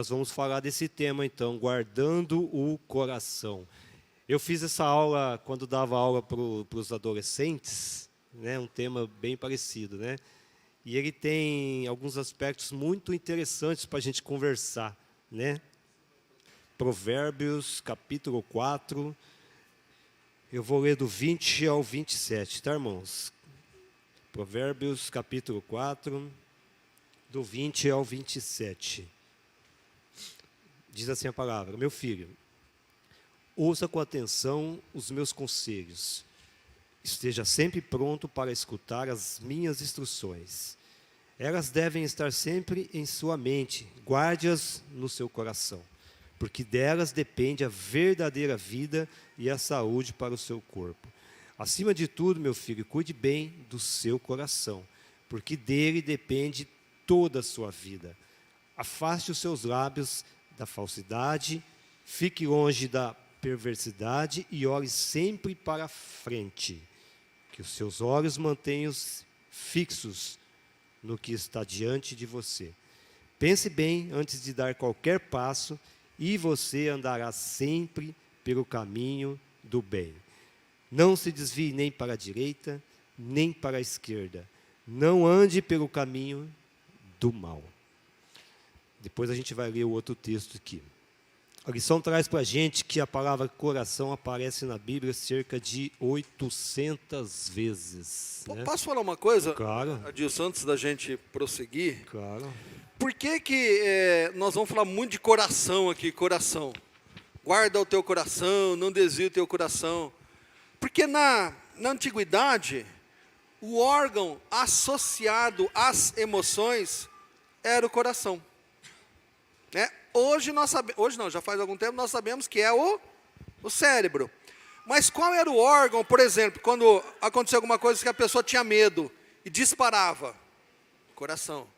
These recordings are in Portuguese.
Nós vamos falar desse tema, então, guardando o coração. Eu fiz essa aula quando dava aula para os adolescentes, né, um tema bem parecido, né? E ele tem alguns aspectos muito interessantes para a gente conversar, né? Provérbios, capítulo 4, eu vou ler do 20 ao 27, tá, irmãos? Provérbios, capítulo 4, do 20 ao 27. Diz assim a palavra: meu filho, ouça com atenção os meus conselhos. Esteja sempre pronto para escutar as minhas instruções. Elas devem estar sempre em sua mente, guarde-as no seu coração, porque delas depende a verdadeira vida e a saúde para o seu corpo. Acima de tudo, meu filho, cuide bem do seu coração, porque dele depende toda a sua vida. Afaste os seus lábios da falsidade, fique longe da perversidade e olhe sempre para frente. Que os seus olhos mantenham-se fixos no que está diante de você. Pense bem antes de dar qualquer passo e você andará sempre pelo caminho do bem. Não se desvie nem para a direita, nem para a esquerda. Não ande pelo caminho do mal. Depois a gente vai ler o outro texto aqui. A lição traz para a gente que a palavra coração aparece na Bíblia cerca de 800 vezes. Né? Posso falar uma coisa, Claro. Adilson, antes da gente prosseguir? Claro. Por que nós vamos falar muito de coração aqui, coração? Guarda o teu coração, não desvie o teu coração. Porque na antiguidade, o órgão associado às emoções era o coração. Né? Hoje não, já faz algum tempo, nós sabemos que é o cérebro. Mas qual era o órgão, por exemplo, quando acontecia alguma coisa que a pessoa tinha medo e disparava? Coração.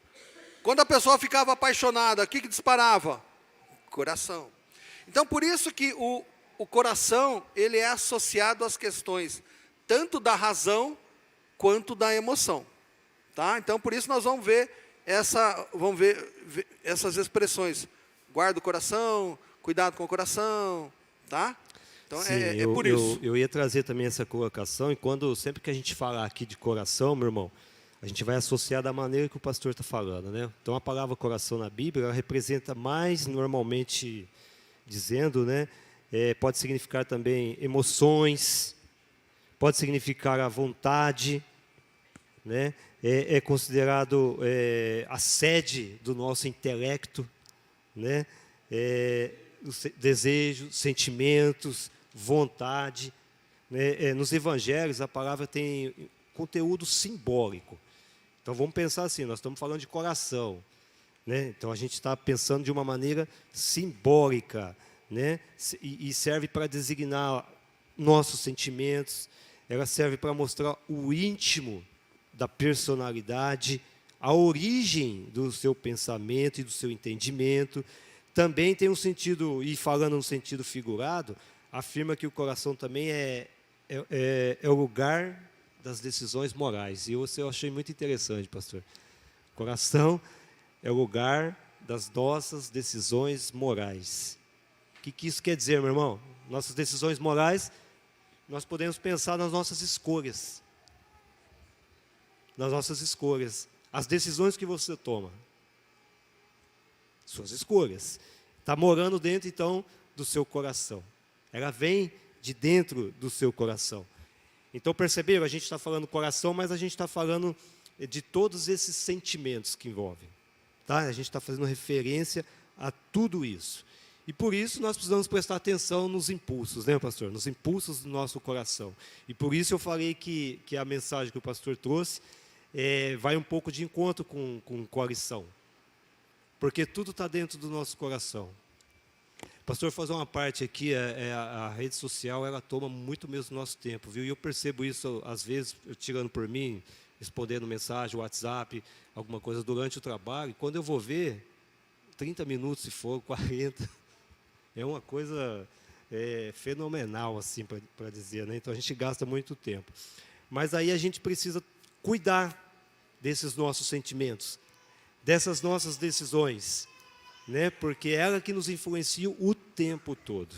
Quando a pessoa ficava apaixonada, o que disparava? Coração. Então, por isso que o coração, ele é associado às questões tanto da razão quanto da emoção. Tá? Então, por isso nós vamos ver essas expressões. Guarda o coração, cuidado com o coração, tá? Então, Sim, é por isso. Eu ia trazer também essa colocação, e sempre que a gente falar aqui de coração, meu irmão, a gente vai associar da maneira que o pastor está falando, né? Então, a palavra coração na Bíblia, ela representa mais, normalmente dizendo, né? Pode significar também emoções, pode significar a vontade, né? É considerado a sede do nosso intelecto, né? Desejos, sentimentos, vontade, né? Nos evangelhos a palavra tem conteúdo simbólico. Então vamos pensar assim, nós estamos falando de coração, né? Então a gente está pensando de uma maneira simbólica, né? E serve para designar nossos sentimentos, ela serve para mostrar o íntimo da personalidade, a origem do seu pensamento e do seu entendimento. Também tem um sentido, e falando no sentido figurado, afirma que o coração também é o lugar das decisões morais. E eu achei muito interessante, pastor. O coração é o lugar das nossas decisões morais. O que isso quer dizer, meu irmão? Nossas decisões morais, nós podemos pensar nas nossas escolhas. Nas nossas escolhas. As decisões que você toma. Suas escolhas. Está morando dentro, então, do seu coração. Ela vem de dentro do seu coração. Então, perceberam? A gente está falando coração, mas a gente está falando de todos esses sentimentos que envolvem. Tá? A gente está fazendo referência a tudo isso. E por isso nós precisamos prestar atenção nos impulsos, né, pastor? Nos impulsos do nosso coração. E por isso eu falei que a mensagem que o pastor trouxe vai um pouco de encontro com coalição. Porque tudo está dentro do nosso coração. Pastor, vou fazer uma parte aqui, a rede social, ela toma muito mesmo do nosso tempo, viu? E eu percebo isso, às vezes, eu tirando por mim, respondendo mensagem, WhatsApp, alguma coisa durante o trabalho, e quando eu vou ver, 30 minutos se for, 40, é uma coisa fenomenal, assim, para dizer, né? Então, a gente gasta muito tempo. Mas aí a gente precisa cuidar desses nossos sentimentos, dessas nossas decisões, né? Porque é ela que nos influencia o tempo todo.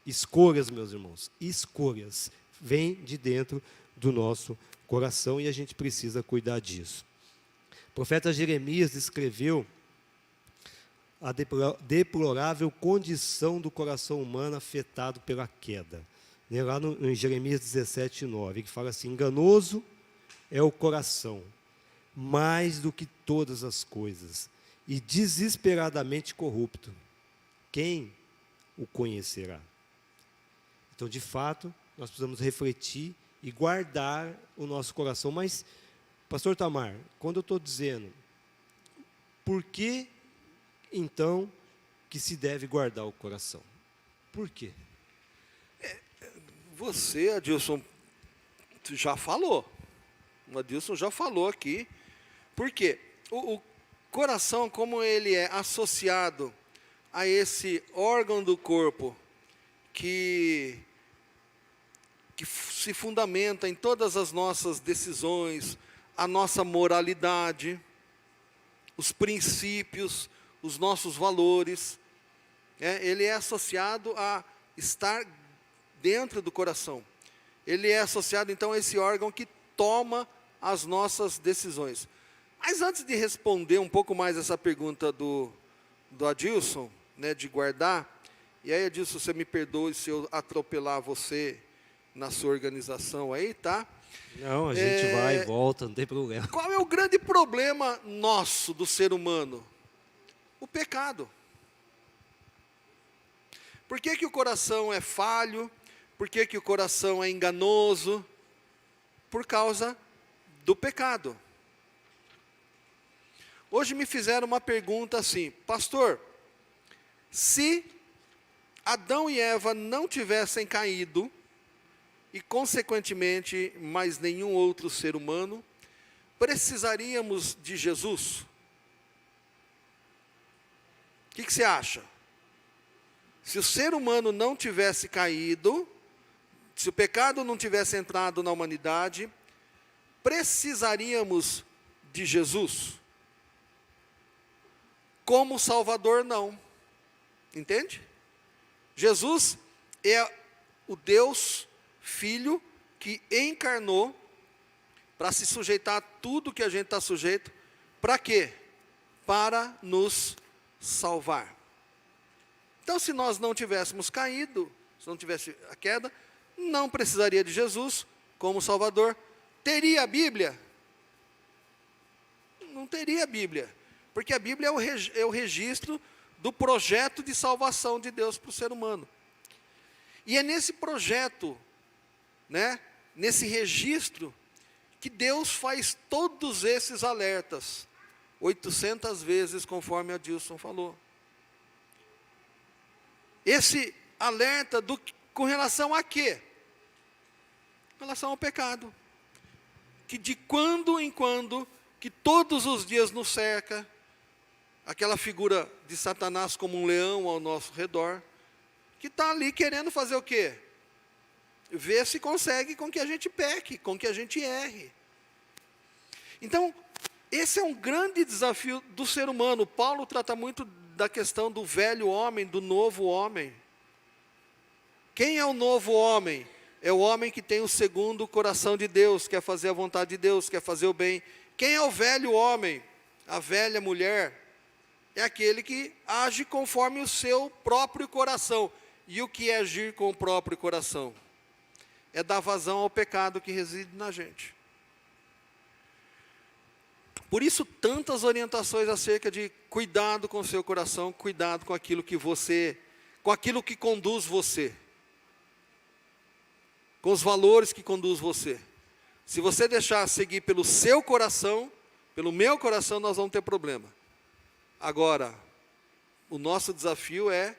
Escolhas, meus irmãos, escolhas, vêm de dentro do nosso coração e a gente precisa cuidar disso. O profeta Jeremias descreveu a deplorável condição do coração humano afetado pela queda. Lá em Jeremias 17:9, que fala assim: enganoso é o coração, mais do que todas as coisas, e desesperadamente corrupto. Quem o conhecerá? Então, de fato, nós precisamos refletir e guardar o nosso coração. Mas, pastor Tamar, quando eu estou dizendo, por que, então, que se deve guardar o coração? Por quê? Você, Adilson, já falou. O Adilson já falou aqui. Por quê? O coração, como ele é associado a esse órgão do corpo que se fundamenta em todas as nossas decisões, a nossa moralidade, os princípios, os nossos valores, ele é associado a estar dentro do coração. Ele é associado, então, a esse órgão que toma as nossas decisões. Mas antes de responder um pouco mais essa pergunta do Adilson, né, de guardar, e aí, Adilson, você me perdoe se eu atropelar você na sua organização aí, tá? Não, a gente vai e volta, não tem problema. Qual é o grande problema nosso, do ser humano? O pecado. Por que que o coração é falho? Por que que o coração é enganoso? Por causa do pecado. Hoje me fizeram uma pergunta assim: pastor, se Adão e Eva não tivessem caído, e consequentemente mais nenhum outro ser humano, precisaríamos de Jesus? O que você acha? Se o ser humano não tivesse caído, se o pecado não tivesse entrado na humanidade, precisaríamos de Jesus? Como Salvador, não. Entende? Jesus é o Deus Filho que encarnou para se sujeitar a tudo que a gente está sujeito. Para quê? Para nos salvar. Então, se nós não tivéssemos caído, se não tivesse a queda, não precisaria de Jesus como Salvador. Teria a Bíblia? Não teria a Bíblia, porque a Bíblia é o registro do projeto de salvação de Deus para o ser humano. E é nesse projeto, né, nesse registro, que Deus faz todos esses alertas, 800 vezes, conforme a Adilson falou. Esse alerta com relação a quê? Com relação ao pecado. Que de quando em quando, que todos os dias nos cerca, aquela figura de Satanás como um leão ao nosso redor, que está ali querendo fazer o quê? Ver se consegue com que a gente peque, com que a gente erre. Então, esse é um grande desafio do ser humano. Paulo trata muito da questão do velho homem, do novo homem. Quem é o novo homem? É o homem que tem o segundo coração de Deus, quer fazer a vontade de Deus, quer fazer o bem. Quem é o velho homem? A velha mulher? É aquele que age conforme o seu próprio coração. E o que é agir com o próprio coração? É dar vazão ao pecado que reside na gente. Por isso, tantas orientações acerca de cuidado com o seu coração, cuidado com aquilo que conduz você. Com os valores que conduz você. Se você deixar seguir pelo seu coração, pelo meu coração, nós vamos ter problema. Agora, o nosso desafio é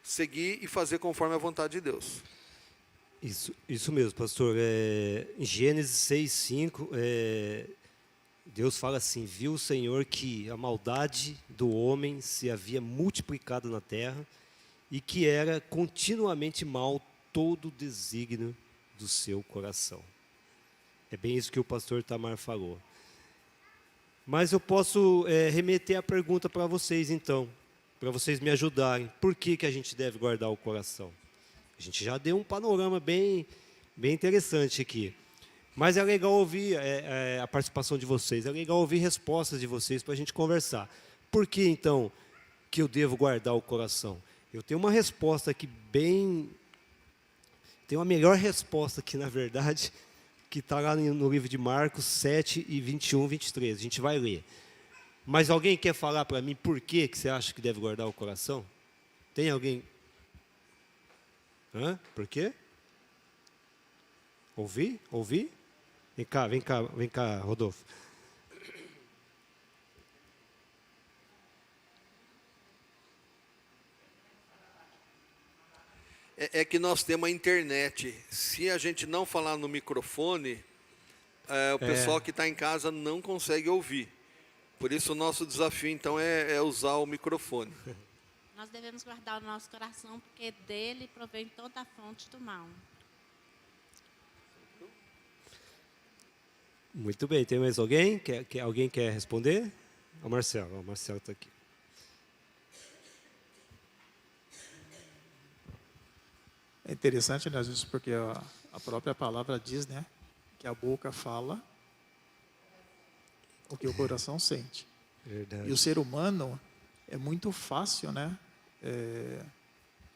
seguir e fazer conforme a vontade de Deus. Isso mesmo, pastor. Em Gênesis 6:5, Deus fala assim: viu o Senhor que a maldade do homem se havia multiplicado na terra e que era continuamente mal todo o desígnio do seu coração. É bem isso que o pastor Tamar falou. Mas eu posso remeter a pergunta para vocês, então. para vocês me ajudarem. Por que a gente deve guardar o coração? A gente já deu um panorama bem interessante aqui. Mas é legal ouvir a participação de vocês, é legal ouvir respostas de vocês para a gente conversar. Por que, então, que eu devo guardar o coração? Eu tenho uma resposta aqui tem uma melhor resposta aqui, na verdade, que está lá no livro de Marcos 7, 21, 23. A gente vai ler. Mas alguém quer falar para mim por que você acha que deve guardar o coração? Tem alguém? Por quê? Ouvi? Vem cá, Rodolfo. É que nós temos a internet. Se a gente não falar no microfone, o pessoal que está em casa não consegue ouvir. Por isso o nosso desafio, então, é usar o microfone. Nós devemos guardar o nosso coração, porque dele provém toda a fonte do mal. Muito bem, tem mais alguém? Alguém quer responder? O Marcelo está aqui. É interessante, né, isso porque a própria palavra diz, né, que a boca fala o que o coração sente. Verdade. E o ser humano é muito fácil, né,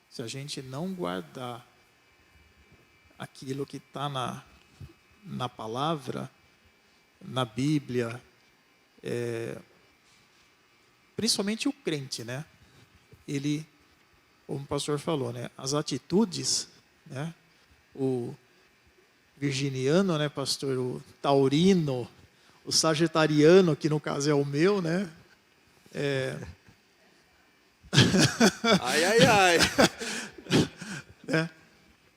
se a gente não guardar aquilo que está na palavra, na Bíblia, principalmente o crente, né, ele, como o pastor falou, né, as atitudes, né, o virginiano, né, pastor, o taurino, o sagitariano, que no caso é o meu, né, Ai.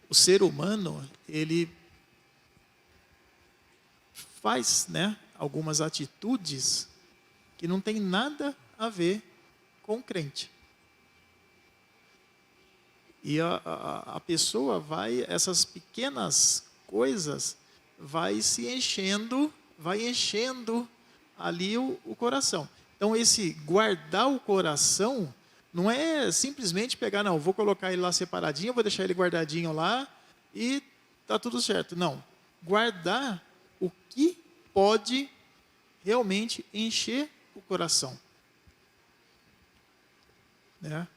O ser humano, ele faz, né, algumas atitudes que não tem nada a ver com o crente. E a pessoa essas pequenas coisas, vai enchendo ali o coração. Então, esse guardar o coração, não é simplesmente pegar, não, vou colocar ele lá separadinho, vou deixar ele guardadinho lá e está tudo certo. Não, guardar o que pode realmente encher o coração. Né?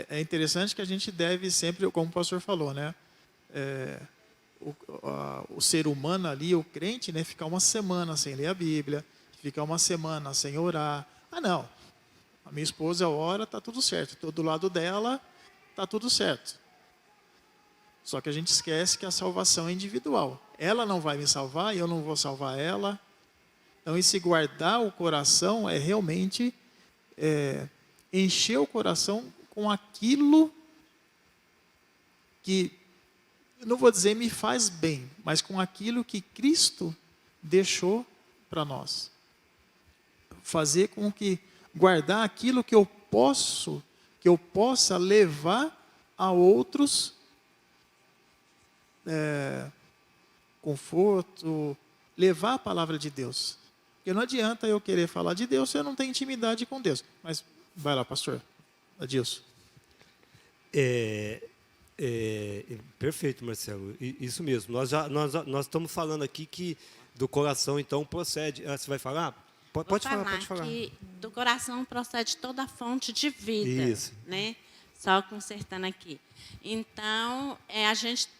É interessante que a gente deve sempre, como o pastor falou, né? O ser humano ali, o crente, né, ficar uma semana sem ler a Bíblia, ficar uma semana sem orar. Ah, não, a minha esposa ora, está tudo certo. Estou do lado dela, está tudo certo. Só que a gente esquece que a salvação é individual. Ela não vai me salvar, eu não vou salvar ela. Então, esse guardar o coração é realmente encher o coração com aquilo que, não vou dizer me faz bem, mas com aquilo que Cristo deixou para nós. Fazer com que, guardar aquilo que eu possa levar a outros conforto, levar a palavra de Deus. Porque não adianta eu querer falar de Deus se eu não tenho intimidade com Deus. Mas vai lá, pastor. Adilson. Perfeito, Marcelo. Isso mesmo. Nós estamos falando aqui que do coração, então, procede. Você vai falar? Pode falar. Que do coração procede toda a fonte de vida. Isso. Né? Só consertando aqui. Então,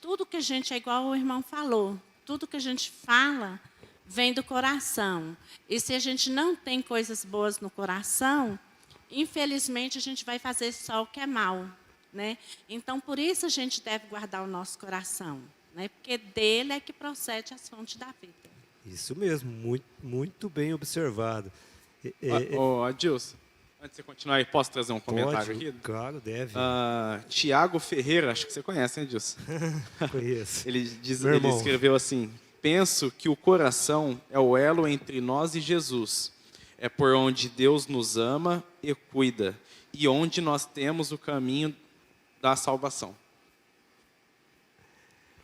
tudo que a gente, é igual o irmão falou, tudo que a gente fala vem do coração. E se a gente não tem coisas boas no coração, infelizmente a gente vai fazer só o que é mal. Né? Então, por isso a gente deve guardar o nosso coração. Né? Porque dele é que procede as fontes da vida. Isso mesmo, muito, muito bem observado. Adilson, antes de você continuar aí, posso trazer um comentário aqui? Claro, deve. Tiago Ferreira, acho que você conhece, né, Adilson? Conheço. Ele escreveu assim: penso que o coração é o elo entre nós e Jesus. É por onde Deus nos ama e cuida, e onde nós temos o caminho da salvação.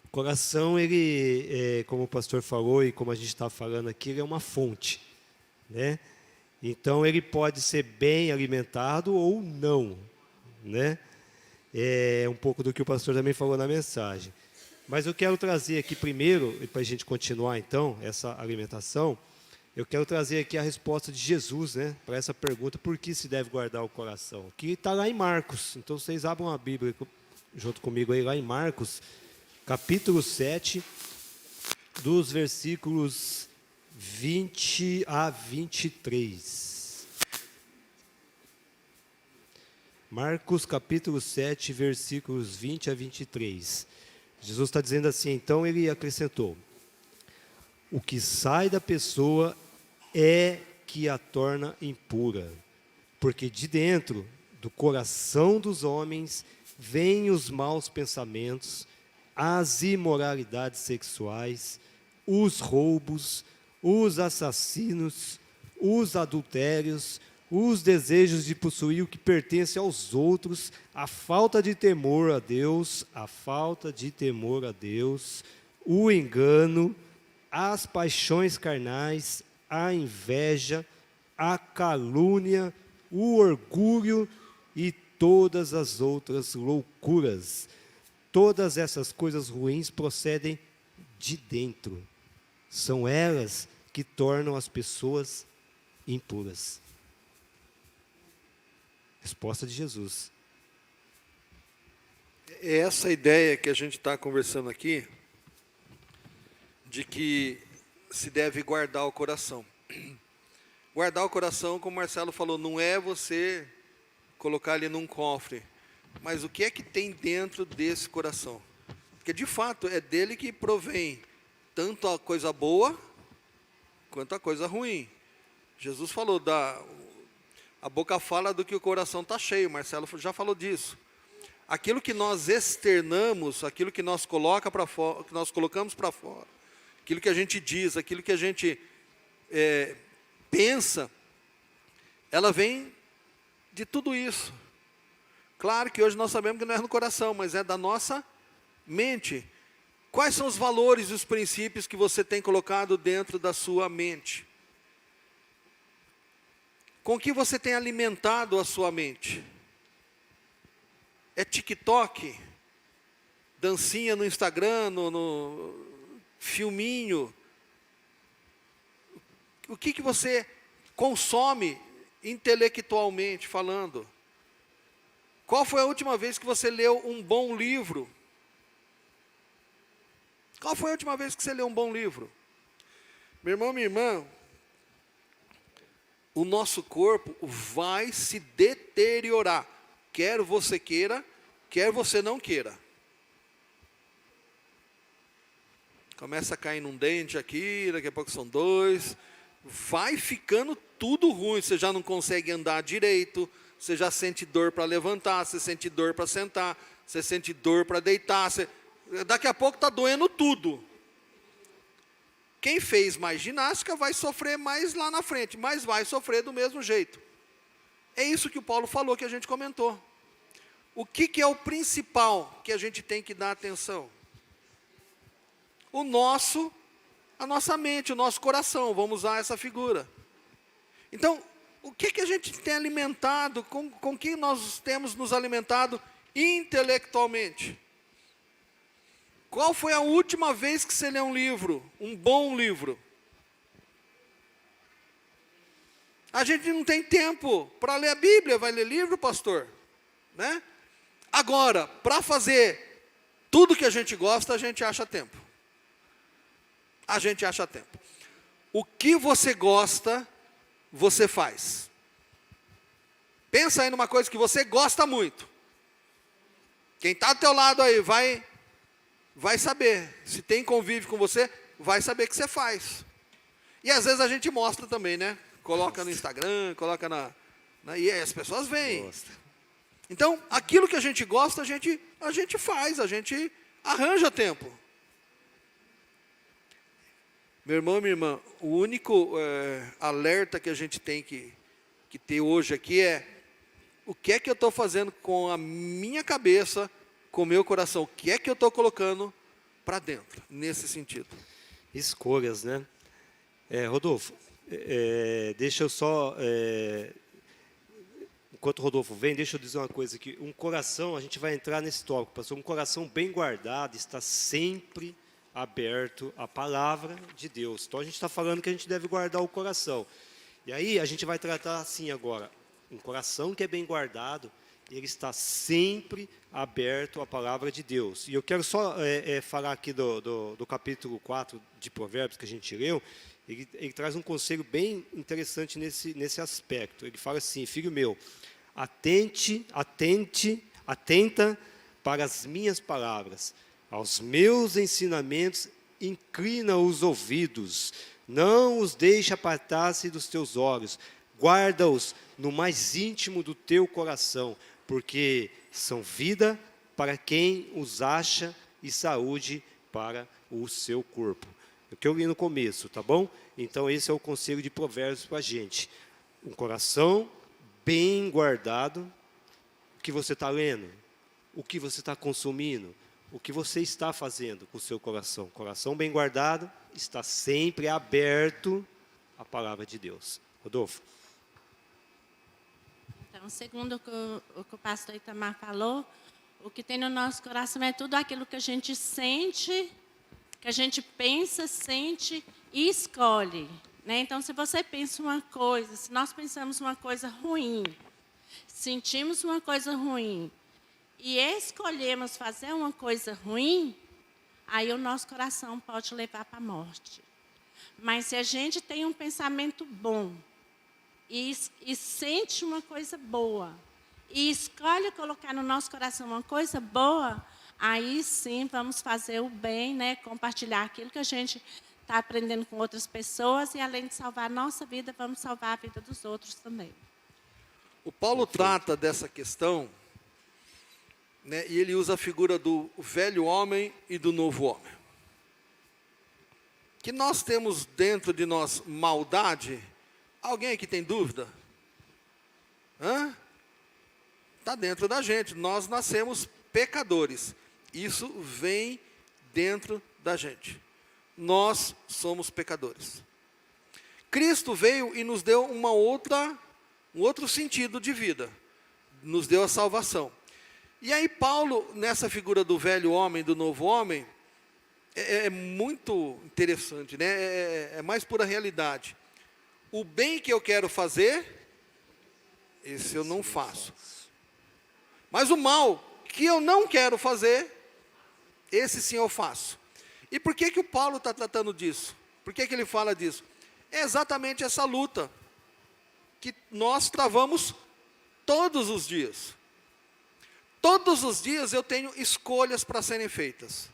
O coração, ele, como o pastor falou e como a gente está falando aqui, ele é uma fonte, né? Então, ele pode ser bem alimentado ou não, né? É um pouco do que o pastor também falou na mensagem. Mas eu quero trazer aqui primeiro, para a gente continuar então, essa alimentação, eu quero trazer aqui a resposta de Jesus, né, para essa pergunta, por que se deve guardar o coração? Que está lá em Marcos, então vocês abram a Bíblia junto comigo aí, lá em Marcos, capítulo 7, dos versículos 20 a 23. Marcos capítulo 7, versículos 20 a 23. Jesus está dizendo assim, então ele acrescentou: o que sai da pessoa é que a torna impura, porque de dentro do coração dos homens vêm os maus pensamentos, as imoralidades sexuais, os roubos, os assassinos, os adultérios, os desejos de possuir o que pertence aos outros, a falta de temor a Deus, o engano, as paixões carnais, a inveja, a calúnia, o orgulho e todas as outras loucuras. Todas essas coisas ruins procedem de dentro. São elas que tornam as pessoas impuras. Resposta de Jesus. É essa ideia que a gente está conversando aqui, de que se deve guardar o coração. Guardar o coração, como o Marcelo falou, não é você colocar ele num cofre, mas o que é que tem dentro desse coração? Porque, de fato, é dele que provém tanto a coisa boa, quanto a coisa ruim. Jesus falou, a boca fala do que o coração está cheio, Marcelo já falou disso. Aquilo que nós externamos, aquilo que nós colocamos para fora, aquilo que a gente diz, aquilo que a gente pensa, ela vem de tudo isso. Claro que hoje nós sabemos que não é no coração, mas é da nossa mente. Quais são os valores e os princípios que você tem colocado dentro da sua mente? Com que você tem alimentado a sua mente? É TikTok? Dancinha no Instagram, no filminho? O que você consome intelectualmente falando? Qual foi a última vez que você leu um bom livro? Qual foi a última vez que você leu um bom livro? Meu irmão, minha irmã, o nosso corpo vai se deteriorar, quer você queira, quer você não queira. Começa a cair num dente aqui, daqui a pouco são dois, vai ficando tudo ruim, você já não consegue andar direito, você já sente dor para levantar, você sente dor para sentar, você sente dor para deitar, daqui a pouco está doendo tudo. Quem fez mais ginástica vai sofrer mais lá na frente, mas vai sofrer do mesmo jeito. É isso que o Paulo falou, que a gente comentou. O que é o principal que a gente tem que dar atenção? A nossa mente, o nosso coração, vamos usar essa figura. Então, o que a gente tem alimentado, com que nós temos nos alimentado intelectualmente? Qual foi a última vez que você leu um livro, um bom livro? A gente não tem tempo para ler a Bíblia, vai ler livro, pastor? Né? Agora, para fazer tudo que a gente gosta, a gente acha tempo. A gente acha tempo. O que você gosta, você faz. Pensa aí numa coisa que você gosta muito. Quem está do teu lado aí vai saber. Se tem convívio com você, vai saber que você faz. E às vezes a gente mostra também, né? Coloca no Instagram, coloca e as pessoas veem. Então, aquilo que a gente gosta, a gente faz, a gente arranja tempo. Meu irmão e minha irmã, o único alerta que a gente tem que ter hoje aqui é: o que é que eu estou fazendo com a minha cabeça, com o meu coração? O que é que eu estou colocando para dentro, nesse sentido? Escolhas, né? Rodolfo, Deixa eu só... enquanto o Rodolfo vem, deixa eu dizer uma coisa aqui. Um coração, a gente vai entrar nesse tópico, pastor. Um coração bem guardado está sempre aberto à palavra de Deus. Então, a gente está falando que a gente deve guardar o coração. E aí, a gente vai tratar assim agora. Um coração que é bem guardado, ele está sempre aberto à palavra de Deus. E eu quero só falar aqui do capítulo 4 de Provérbios, que a gente leu. Ele traz um conselho bem interessante nesse aspecto. Ele fala assim: filho meu, atenta para as minhas palavras, aos meus ensinamentos, inclina os ouvidos, não os deixe apartar-se dos teus olhos, guarda-os no mais íntimo do teu coração, porque são vida para quem os acha e saúde para o seu corpo. O que eu li no começo, tá bom? Então, esse é o conselho de Provérbios para a gente. Um coração bem guardado. O que você está lendo? O que você está consumindo? O que você está fazendo com o seu coração? Coração bem guardado está sempre aberto à palavra de Deus. Rodolfo. Então, segundo o que o pastor Itamar falou, o que tem no nosso coração é tudo aquilo que a gente sente, que a gente pensa, sente e escolhe, né? Então, se você pensa uma coisa, se nós pensamos uma coisa ruim, sentimos uma coisa ruim e escolhemos fazer uma coisa ruim, aí o nosso coração pode levar para a morte. Mas se a gente tem um pensamento bom e sente uma coisa boa e escolhe colocar no nosso coração uma coisa boa, aí sim vamos fazer o bem, né? Compartilhar aquilo que a gente está aprendendo com outras pessoas e, além de salvar a nossa vida, vamos salvar a vida dos outros também. O Paulo trata dessa questão, né, e ele usa a figura do velho homem e do novo homem. Que nós temos dentro de nós maldade. Alguém aqui tem dúvida? Está dentro da gente. Nós nascemos pecadores. Isso vem dentro da gente. Nós somos pecadores. Cristo veio e nos deu um outro sentido de vida. Nos deu a salvação. E aí Paulo, nessa figura do velho homem, do novo homem, é muito interessante, né? É mais pura realidade. O bem que eu quero fazer, esse eu não faço. Mas o mal que eu não quero fazer, esse sim eu faço. E por que o Paulo está tratando disso? Por que ele fala disso? É exatamente essa luta que nós travamos todos os dias. Todos os dias eu tenho escolhas para serem feitas.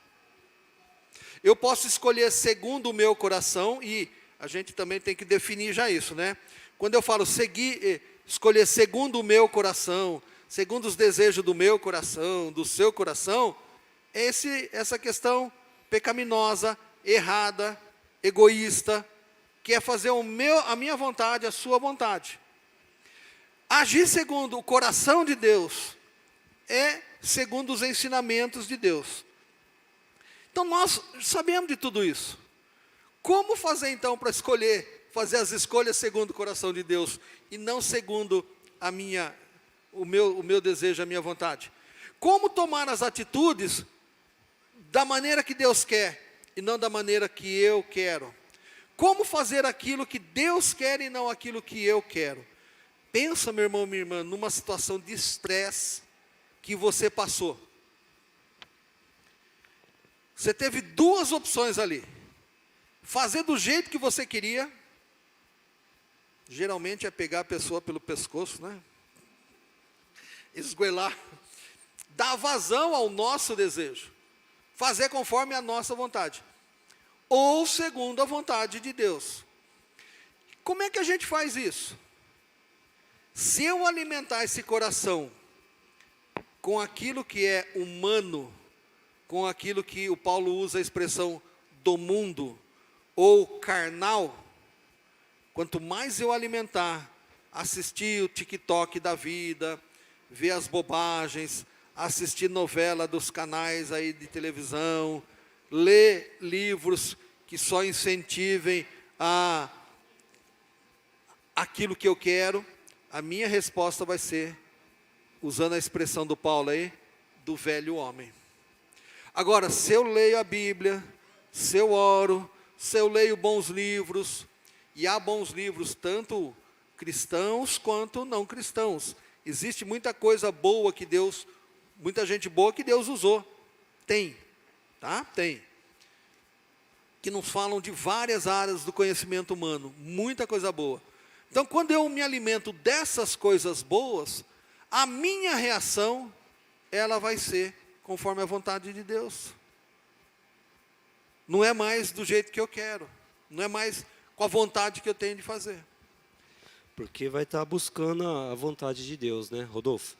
Eu posso escolher segundo o meu coração, e a gente também tem que definir já isso, né? Quando eu falo escolher segundo o meu coração, segundo os desejos do meu coração, do seu coração, essa questão pecaminosa, errada, egoísta, que é fazer a minha vontade, a sua vontade. Agir segundo o coração de Deus é segundo os ensinamentos de Deus. Então nós sabemos de tudo isso. Como fazer então para fazer as escolhas segundo o coração de Deus e não segundo o meu desejo, a minha vontade? Como tomar as atitudes da maneira que Deus quer e não da maneira que eu quero? Como fazer aquilo que Deus quer e não aquilo que eu quero? Pensa, meu irmão, minha irmã, numa situação de estresse que você passou. Você teve duas opções ali. Fazer do jeito que você queria. Geralmente é pegar a pessoa pelo pescoço, né? Esgoelar. Dar vazão ao nosso desejo. Fazer conforme a nossa vontade. Ou segundo a vontade de Deus. Como é que a gente faz isso? Se eu alimentar esse coração com aquilo que é humano, com aquilo que o Paulo usa a expressão do mundo, ou carnal, quanto mais eu alimentar, assistir o TikTok da vida, ver as bobagens, assistir novela dos canais aí de televisão, ler livros que só incentivem a aquilo que eu quero, a minha resposta vai ser, usando a expressão do Paulo aí, do velho homem. Agora, se eu leio a Bíblia, se eu oro, se eu leio bons livros, e há bons livros tanto cristãos quanto não cristãos. Existe muita coisa boa que Deus, muita gente boa que Deus usou. Tem, tá? Tem. Que nos falam de várias áreas do conhecimento humano, muita coisa boa. Então, quando eu me alimento dessas coisas boas, a minha reação, ela vai ser conforme a vontade de Deus. Não é mais do jeito que eu quero, não é mais com a vontade que eu tenho de fazer. Porque vai estar buscando a vontade de Deus, né, Rodolfo?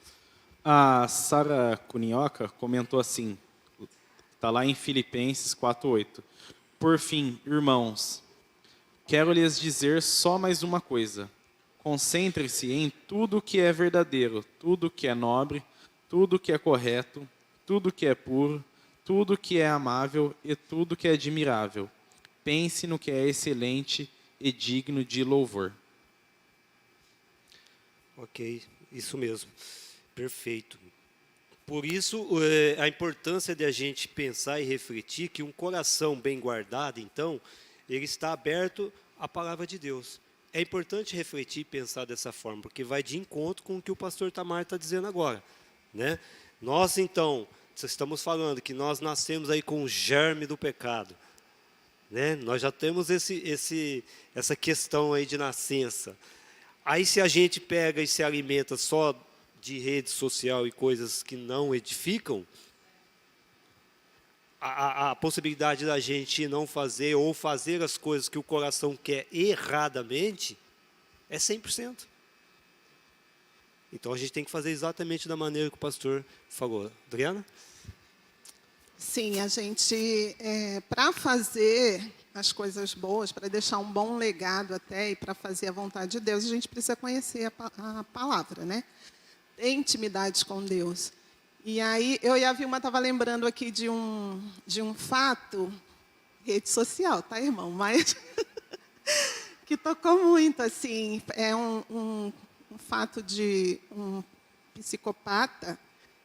A Sara Cunioca comentou assim, está lá em Filipenses 4:8. Por fim, irmãos, quero lhes dizer só mais uma coisa. Concentre-se em tudo que é verdadeiro, tudo que é nobre, tudo que é correto, tudo que é puro, tudo que é amável e tudo que é admirável. Pense no que é excelente e digno de louvor. Ok, isso mesmo. Perfeito. Por isso, a importância de a gente pensar e refletir que um coração bem guardado, então, ele está aberto à palavra de Deus. É importante refletir e pensar dessa forma, porque vai de encontro com o que o pastor Tamar está dizendo agora, né? Nós, então, estamos falando que nós nascemos aí com o germe do pecado, né? Nós já temos essa questão aí de nascença. Aí, se a gente pega e se alimenta só de rede social e coisas que não edificam, a possibilidade da gente não fazer ou fazer as coisas que o coração quer erradamente é 100%. Então, a gente tem que fazer exatamente da maneira que o pastor falou. Adriana? Sim, a gente, para fazer as coisas boas, para deixar um bom legado até e para fazer a vontade de Deus, a gente precisa conhecer a palavra, né? Ter intimidade com Deus. E aí, eu e a Vilma estava lembrando aqui de um fato, rede social, tá, irmão? Mas que tocou muito, assim, é um fato de um psicopata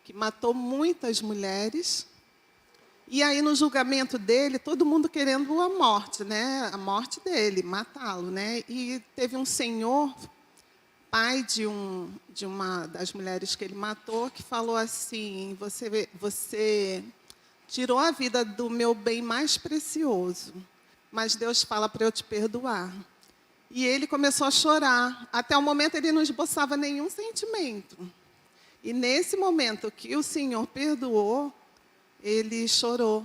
que matou muitas mulheres. E aí, no julgamento dele, todo mundo querendo a morte, né? A morte dele, matá-lo, né? E teve um senhor, pai de uma das mulheres que ele matou, que falou assim: você tirou a vida do meu bem mais precioso, mas Deus fala para eu te perdoar. E ele começou a chorar. Até o momento ele não esboçava nenhum sentimento. E nesse momento que o Senhor perdoou, ele chorou.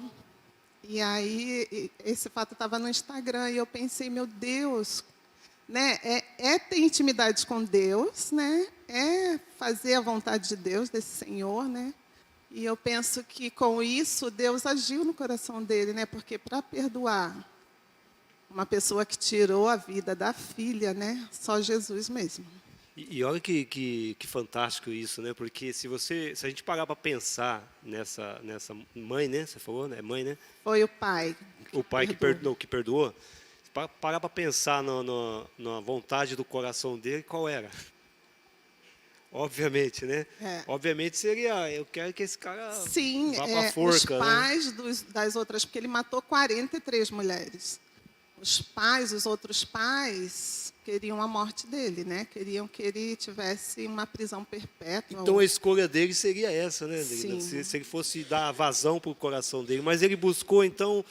E aí, esse fato estava no Instagram, e eu pensei, meu Deus, né? É ter intimidade com Deus, né? É fazer a vontade de Deus, desse Senhor, né? E eu penso que, com isso, Deus agiu no coração dele, né? Porque para perdoar uma pessoa que tirou a vida da filha, né? Só Jesus mesmo. E olha que fantástico isso, né? Porque se a gente parar para pensar nessa mãe, né? Você falou, né? Mãe, né? Foi o pai. O pai que perdoou. Parar para pensar na vontade do coração dele, qual era? Obviamente, né? Obviamente seria, eu quero que esse cara vá para a forca. Os pais, né? Das outras, porque ele matou 43 mulheres. Os outros pais queriam a morte dele, né? Queriam que ele tivesse uma prisão perpétua. Então a escolha dele seria essa, né? Sim. Se ele fosse dar vazão para o coração dele. Mas ele buscou, então,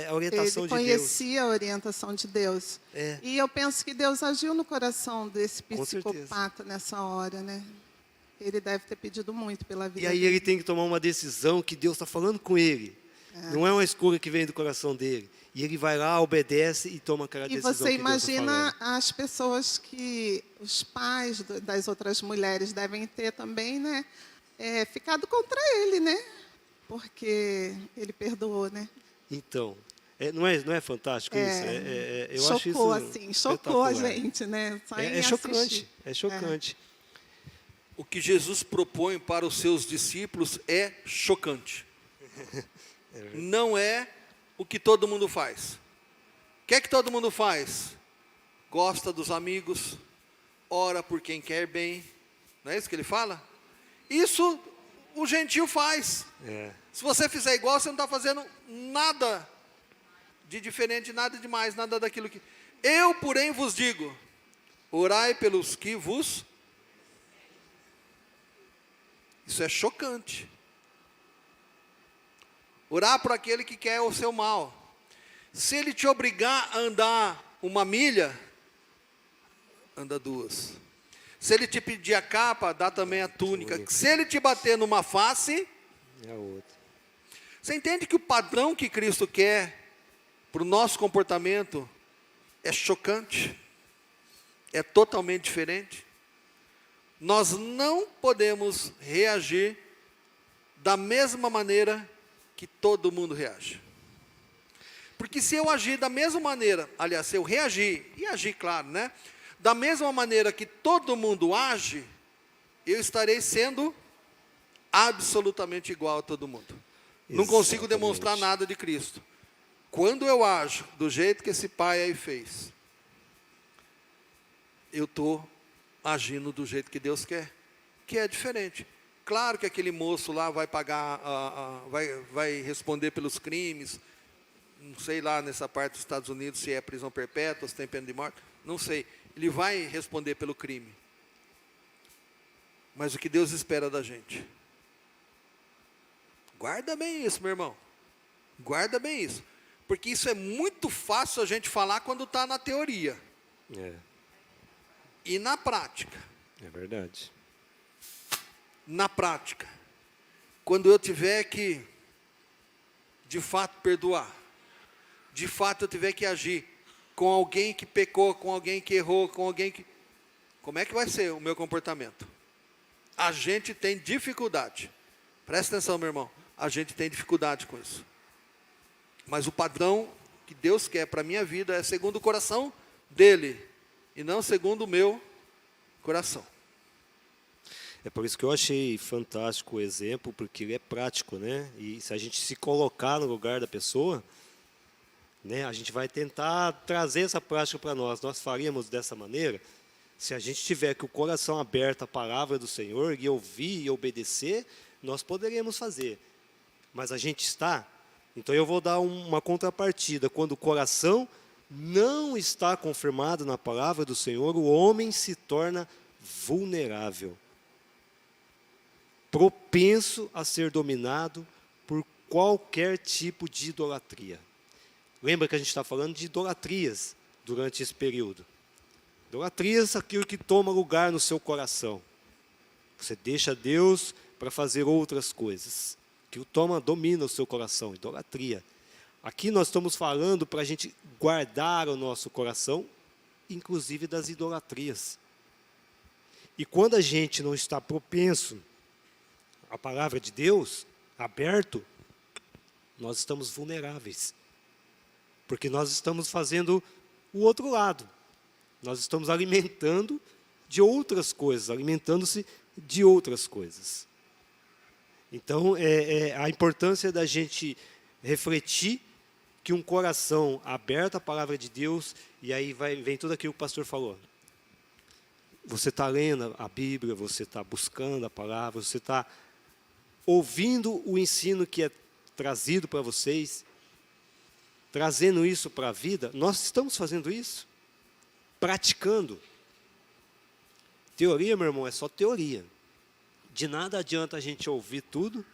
a orientação de Deus. Ele conhecia a orientação de Deus. E eu penso que Deus agiu no coração desse psicopata nessa hora, né? Ele deve ter pedido muito pela vida dele. E aí ele tem que tomar uma decisão que Deus está falando com ele. Não é uma escolha que vem do coração dele. E ele vai lá, obedece e toma aquela decisão. E você imagina as pessoas que os pais das outras mulheres devem ter também, né? Ficado contra ele, né? Porque ele perdoou, né? Então, não é fantástico isso? Eu chocou, acho isso assim, chocou a gente, né? Só em chocante, é chocante. O que Jesus propõe para os seus discípulos é chocante. Não é o que todo mundo faz. O que é que todo mundo faz? gosta dos amigos, ora por quem quer bem. Não é isso que ele fala? Isso o gentio faz. Se você fizer igual, você não está fazendo nada de diferente, nada demais, nada daquilo que... Eu, porém, vos digo, orai pelos que vos... Isso é chocante. Orar por aquele que quer o seu mal. Se ele te obrigar a andar 1 milha, anda 2. Se ele te pedir a capa, dá também a túnica. Se ele te bater numa face, É a outra. você entende que o padrão que Cristo quer para o nosso comportamento é chocante? É totalmente diferente? Nós não podemos reagir da mesma maneira que todo mundo reage. Porque se eu agir da mesma maneira, aliás, se eu reagir, e agir, claro, né? Da mesma maneira que todo mundo age, eu estarei sendo absolutamente igual a todo mundo. Não consigo demonstrar nada de Cristo. Quando eu ajo do jeito que esse pai aí fez, eu estou agindo do jeito que Deus quer, que é diferente. Claro que aquele moço lá vai pagar, vai responder pelos crimes, não sei lá nessa parte dos Estados Unidos se é prisão perpétua, se tem pena de morte, não sei. Ele vai responder pelo crime. Mas o que Deus espera da gente? Guarda bem isso, meu irmão. Guarda bem isso. Porque isso é muito fácil a gente falar quando está na teoria. E na prática. É verdade. Na prática. Quando eu tiver que, de fato, perdoar. De fato, eu tiver que agir com alguém que pecou, com alguém que errou, com alguém que... Como é que vai ser o meu comportamento? A gente tem dificuldade. Presta atenção, meu irmão. A gente tem dificuldade com isso. Mas o padrão que Deus quer para a minha vida é segundo o coração dele. E não segundo o meu coração. É por isso que eu achei fantástico o exemplo, porque ele é prático, né? E se a gente se colocar no lugar da pessoa, né, a gente vai tentar trazer essa prática para nós. Nós faríamos dessa maneira, se a gente tiver que o coração aberto à palavra do Senhor, e ouvir e obedecer, nós poderíamos fazer. Mas a gente está... Então eu vou dar uma contrapartida. Quando o coração não está confirmado na palavra do Senhor, o homem se torna vulnerável, propenso a ser dominado por qualquer tipo de idolatria. Lembra que a gente está falando de idolatrias durante esse período. Idolatrias, aquilo que toma lugar no seu coração. Você deixa Deus para fazer outras coisas. Aquilo domina o seu coração, idolatria. Aqui nós estamos falando para a gente guardar o nosso coração, inclusive das idolatrias. E quando a gente não está propenso à palavra de Deus, aberto, nós estamos vulneráveis. Porque nós estamos fazendo o outro lado. Nós estamos alimentando de outras coisas, alimentando-se de outras coisas. Então, a importância da gente refletir que um coração aberto à palavra de Deus, e aí vem tudo aquilo que o pastor falou. Você está lendo a Bíblia, você está buscando a palavra, você está ouvindo o ensino que é trazido para vocês, trazendo isso para a vida. Nós estamos fazendo isso, praticando. Teoria, meu irmão, é só teoria. De nada adianta a gente ouvir tudo,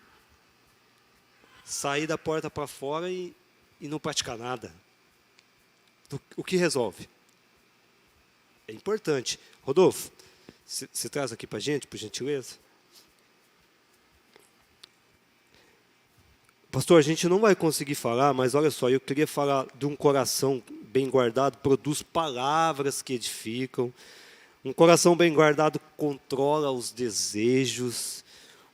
sair da porta para fora e não praticar nada. O que resolve? É importante. Rodolfo, você traz aqui para a gente, por gentileza? Pastor, a gente não vai conseguir falar, mas olha só, eu queria falar de um coração bem guardado, produz palavras que edificam. Um coração bem guardado controla os desejos.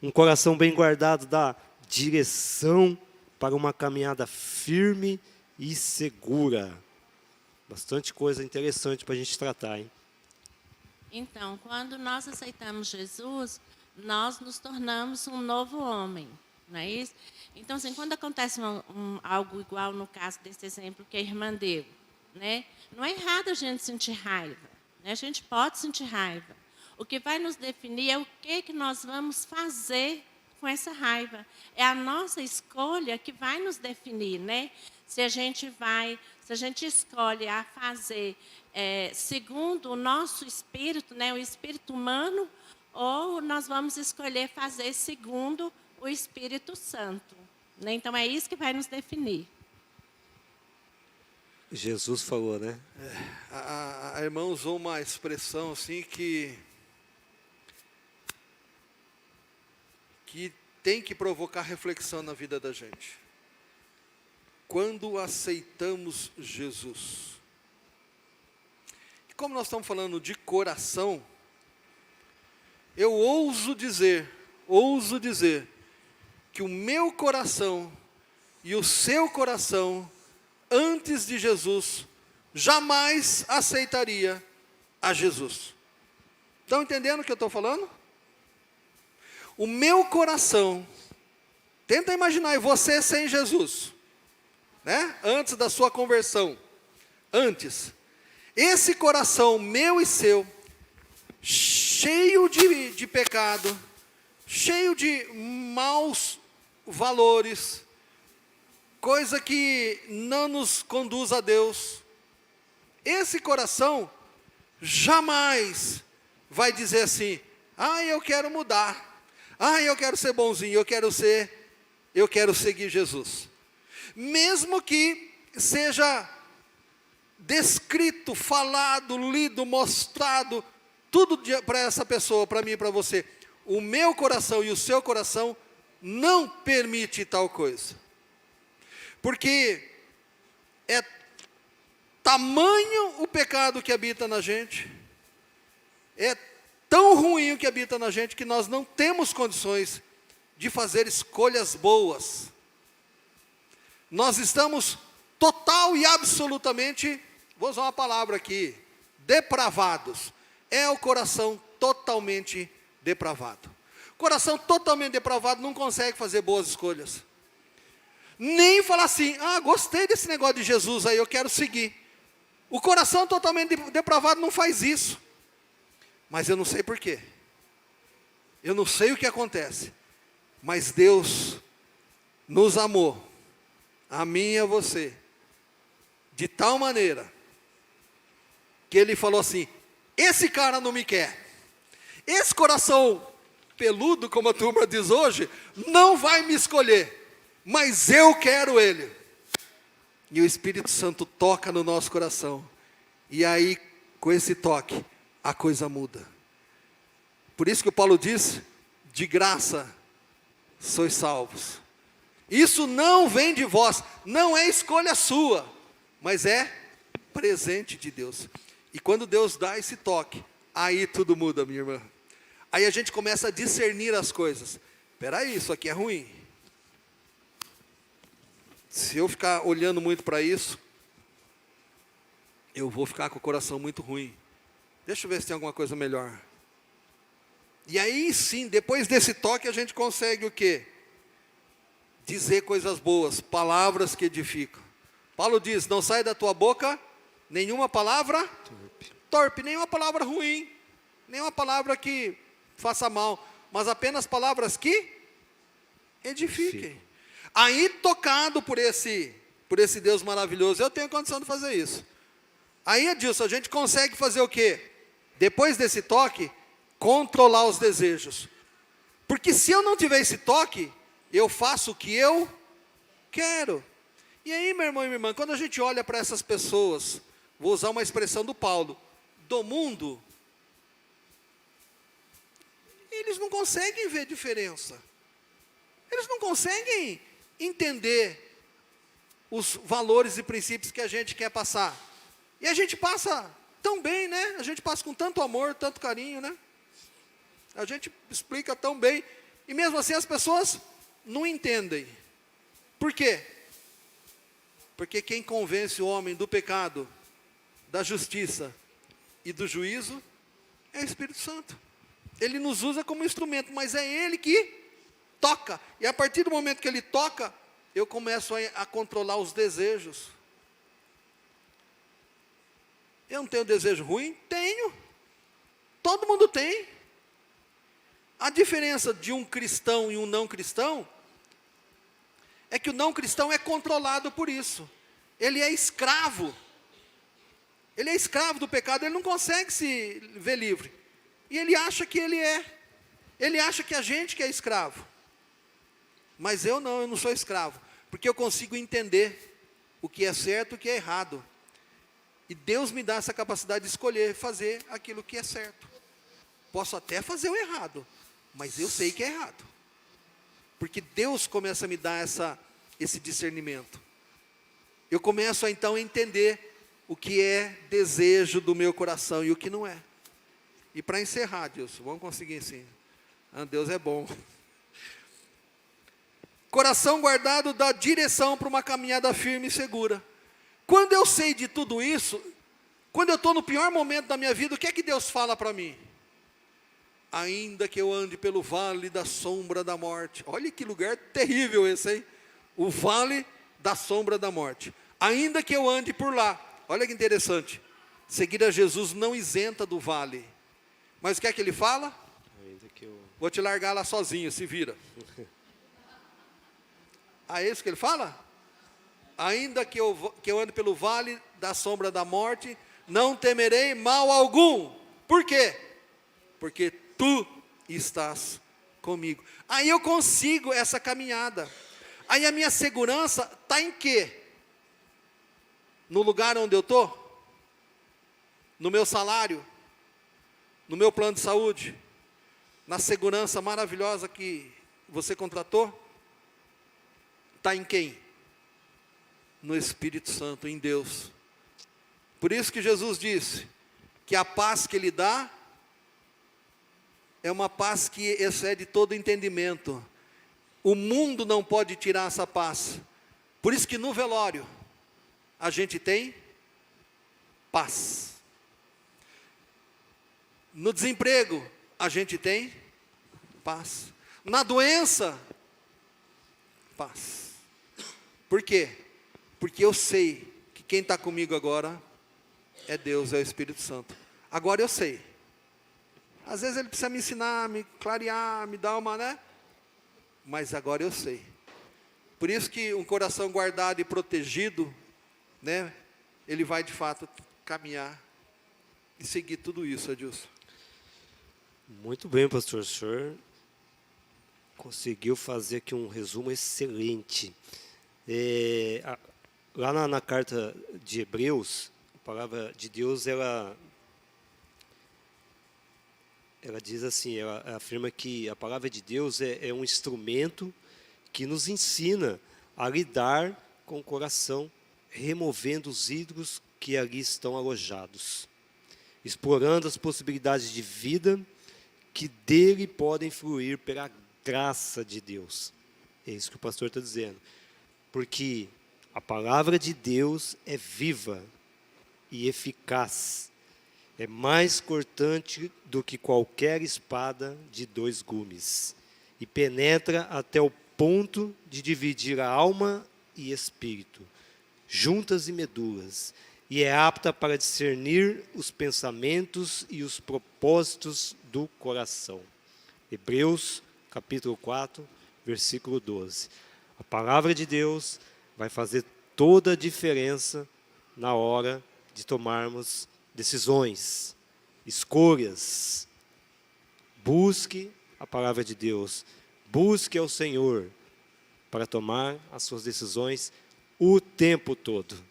Um coração bem guardado dá direção para uma caminhada firme e segura. Bastante coisa interessante para a gente tratar, hein? Então, quando nós aceitamos Jesus, nós nos tornamos um novo homem, não é isso? Então, assim, quando acontece algo igual no caso desse exemplo que a irmã deu, né? Não é errado a gente sentir raiva, né? A gente pode sentir raiva. O que vai nos definir é o que nós vamos fazer com essa raiva. É a nossa escolha que vai nos definir, né? Se a gente escolhe a fazer segundo o nosso espírito, né, o espírito humano, ou nós vamos escolher fazer segundo o Espírito Santo, né? Então é isso que vai nos definir. Jesus falou, né? A irmã usou uma expressão assim que tem que provocar reflexão na vida da gente. Quando aceitamos Jesus. E como nós estamos falando de coração, eu ouso dizer que o meu coração e o seu coração, antes de Jesus, jamais aceitaria a Jesus. Estão entendendo o que eu estou falando? O meu coração, tenta imaginar, e você sem Jesus, né? Antes da sua conversão, antes, esse coração meu e seu, cheio de pecado, cheio de maus valores, coisa que não nos conduz a Deus, esse coração jamais vai dizer assim: eu quero mudar, eu quero ser bonzinho, eu quero seguir Jesus. Mesmo que seja descrito, falado, lido, mostrado, tudo para essa pessoa, para mim e para você, o meu coração e o seu coração não permite tal coisa. Porque é tamanho o pecado que habita na gente, é tão ruim o que habita na gente, que nós não temos condições de fazer escolhas boas. Nós estamos total e absolutamente, vou usar uma palavra aqui, depravados. É o coração totalmente depravado. Coração totalmente depravado não consegue fazer boas escolhas. Nem falar assim: gostei desse negócio de Jesus aí, eu quero seguir. O coração totalmente depravado não faz isso. Mas eu não sei porquê. Eu não sei o que acontece. Mas Deus nos amou, a mim e a você, de tal maneira, que Ele falou assim: esse cara não me quer. Esse coração peludo, como a turma diz hoje, não vai me escolher. Mas eu quero ele. E o Espírito Santo toca no nosso coração. E aí, com esse toque, a coisa muda. Por isso que o Paulo diz: de graça sois salvos. Isso não vem de vós, não é escolha sua, mas é presente de Deus. E quando Deus dá esse toque, aí tudo muda, minha irmã. Aí a gente começa a discernir as coisas. Espera aí, isso aqui é ruim. Se eu ficar olhando muito para isso, eu vou ficar com o coração muito ruim. Deixa eu ver se tem alguma coisa melhor. E aí sim, depois desse toque, a gente consegue o quê? Dizer coisas boas, palavras que edificam. Paulo diz: não sai da tua boca nenhuma palavra torpe, nenhuma palavra ruim, nenhuma palavra que faça mal, mas apenas palavras que edifiquem. Sim. Aí, tocado por esse Deus maravilhoso, eu tenho condição de fazer isso. Aí, Edilson, a gente consegue fazer o quê? Depois desse toque, controlar os desejos. Porque se eu não tiver esse toque, eu faço o que eu quero. E aí, meu irmão e minha irmã, quando a gente olha para essas pessoas, vou usar uma expressão do Paulo, do mundo, eles não conseguem ver diferença. Eles não conseguem entender os valores e princípios que a gente quer passar. E a gente passa tão bem, né? A gente passa com tanto amor, tanto carinho, né? A gente explica tão bem. E mesmo assim as pessoas não entendem. Por quê? Porque quem convence o homem do pecado, da justiça e do juízo é o Espírito Santo. Ele nos usa como instrumento, mas é Ele que toca. E a partir do momento que Ele toca, eu começo a controlar os desejos. Eu não tenho desejo ruim? Tenho. Todo mundo tem. A diferença de um cristão e um não cristão é que o não cristão é controlado por isso. Ele é escravo. Ele é escravo do pecado, ele não consegue se ver livre. E ele acha que ele é. Ele acha que a gente que é escravo. Mas eu não sou escravo. Porque eu consigo entender o que é certo e o que é errado. E Deus me dá essa capacidade de escolher fazer aquilo que é certo. Posso até fazer o errado, mas eu sei que é errado. Porque Deus começa a me dar esse discernimento. Eu começo a então entender o que é desejo do meu coração e o que não é. E para encerrar, Deus, vamos conseguir sim. Deus é bom. Coração guardado dá direção para uma caminhada firme e segura. Quando eu sei de tudo isso, quando eu estou no pior momento da minha vida, o que é que Deus fala para mim? Ainda que eu ande pelo vale da sombra da morte. Olha que lugar terrível esse, hein? O vale da sombra da morte. Ainda que eu ande por lá. Olha que interessante. Seguir a Jesus não isenta do vale. Mas o que é que ele fala? Vou te largar lá sozinho, se vira. É isso que ele fala? Ainda que eu ande pelo vale da sombra da morte, não temerei mal algum. Por quê? Porque tu estás comigo. Aí eu consigo essa caminhada. Aí a minha segurança está em quê? No lugar onde eu estou? No meu salário? No meu plano de saúde? Na segurança maravilhosa que você contratou? Está em quem? No Espírito Santo, em Deus. Por isso que Jesus disse que a paz que Ele dá é uma paz que excede todo entendimento. O mundo não pode tirar essa paz. Por isso que no velório a gente tem paz. No desemprego a gente tem paz. Na doença, paz. Por quê? Porque eu sei que quem está comigo agora é Deus, é o Espírito Santo. Agora eu sei. Às vezes ele precisa me ensinar, me clarear, me dar uma, né? Mas agora eu sei. Por isso que um coração guardado e protegido, né? Ele vai de fato caminhar e seguir tudo isso, Adilson. Muito bem, pastor. O senhor conseguiu fazer aqui um resumo excelente. Lá na carta de Hebreus, a palavra de Deus, ela diz assim, ela afirma que a palavra de Deus é um instrumento que nos ensina a lidar com o coração, removendo os ídolos que ali estão alojados, explorando as possibilidades de vida que dele podem fluir pela graça de Deus. É isso que o pastor está dizendo. Porque a palavra de Deus é viva e eficaz. É mais cortante do que qualquer espada de 2 gumes. E penetra até o ponto de dividir a alma e espírito, juntas e medulas. E é apta para discernir os pensamentos e os propósitos do coração. Hebreus, capítulo 4, versículo 12. A palavra de Deus vai fazer toda a diferença na hora de tomarmos decisões, escolhas. Busque a palavra de Deus. Busque ao Senhor para tomar as suas decisões o tempo todo.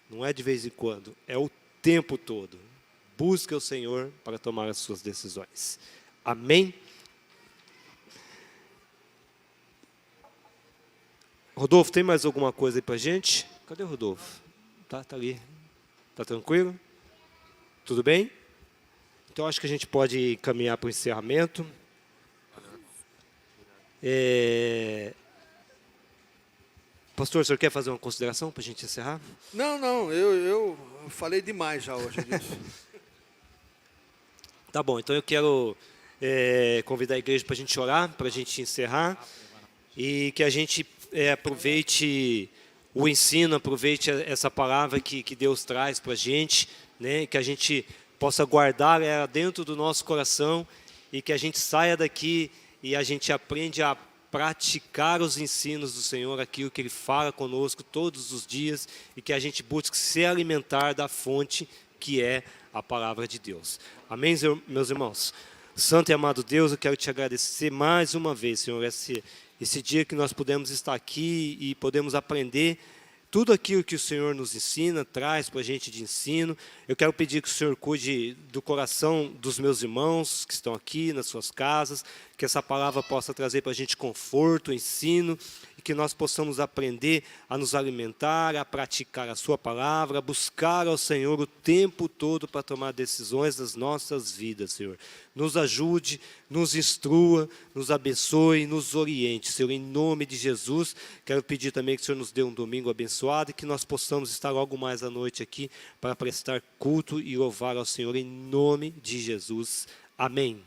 Não é de vez em quando, é o tempo todo. Busque ao Senhor para tomar as suas decisões. Amém? Rodolfo, tem mais alguma coisa aí para a gente? Cadê o Rodolfo? Tá ali. Tá tranquilo? Tudo bem? Então, acho que a gente pode caminhar para o encerramento. Pastor, o senhor quer fazer uma consideração para a gente encerrar? Não, eu falei demais já hoje disso. Tá bom, então eu quero convidar a igreja para a gente orar, para a gente encerrar, e que a gente aproveite o ensino, aproveite essa palavra que Deus traz para a gente, né? Que a gente possa guardar ela dentro do nosso coração e que a gente saia daqui e a gente aprende a praticar os ensinos do Senhor, aquilo que Ele fala conosco todos os dias, e que a gente busque se alimentar da fonte que é a palavra de Deus. Amém, meus irmãos? Santo e amado Deus, eu quero te agradecer mais uma vez, Senhor, esse dia que nós podemos estar aqui e podemos aprender tudo aquilo que o Senhor nos ensina, traz para a gente de ensino. Eu quero pedir que o Senhor cuide do coração dos meus irmãos que estão aqui nas suas casas, que essa palavra possa trazer para a gente conforto, ensino, e que nós possamos aprender a nos alimentar, a praticar a sua palavra, a buscar ao Senhor o tempo todo para tomar decisões das nossas vidas, Senhor. Nos ajude, nos instrua, nos abençoe, nos oriente, Senhor, em nome de Jesus. Quero pedir também que o Senhor nos dê um domingo abençoado e que nós possamos estar logo mais à noite aqui para prestar culto e louvar ao Senhor em nome de Jesus. Amém.